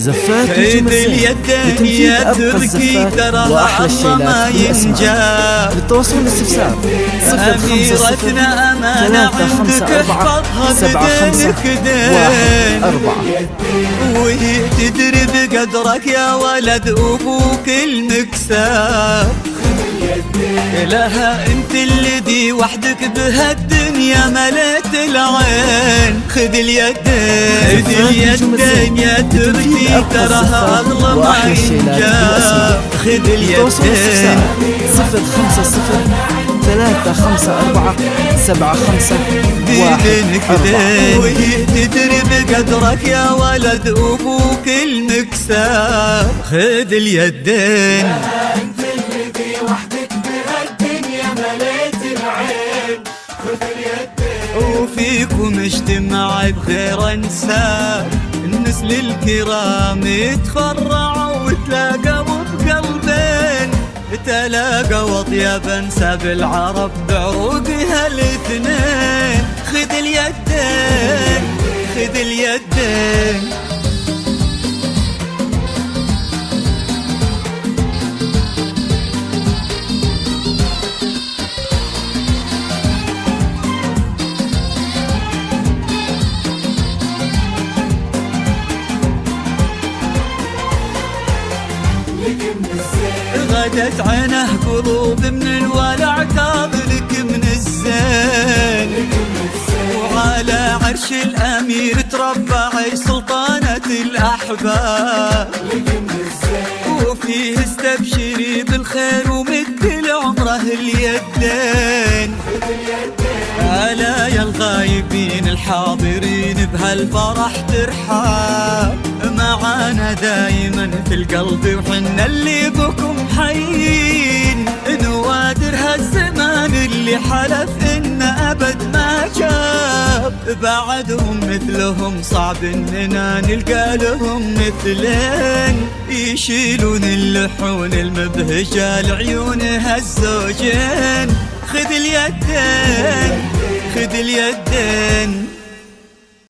زفات خذ اليدين يا تركي تراها الله ما ينجاب. للتواصل والاستفسار أميرتنا أمانة عندك احفظها بدينك دين، وهي تدري بقدرك يا ولد أبوك المكساب. لها انت الذي وحدك بهالدنيا مليت العين. خذ اليدين يا تركي تراها الله ما ينجاب. خذ اليدين 050-354-75 بدينك دين، وهي تدري بقدرك يا ولد أبوك المكساب. خذ اليدين وفيكم اجتمع الدير انساب. النسل الكرام يتفرعوا وتلاقوا بقلبين، تلاقوا اطيب انساب العرب بعروقها الاثنين. خذ اليدين خذ اليدين غدت عينه قلوب من الولع تاض لك من الزين. وعلى عرش الأمير تربع سلطانة الأحباب. وفيه استبشري بالخير ومد لعمره اليدين. ألا يا الغايبين الحاضرين بهالفرح ترحاب. معانا دايما في القلب وحنا اللي بكم حيين. نوادر هالزمان اللي حلف إن أبد ما جاب. بعدهم مثلهم صعب إننا نلقى لهم مثلين. يشيلون اللحون المبهجة لعيون هالزوجين. خذ اليدين خذ اليدين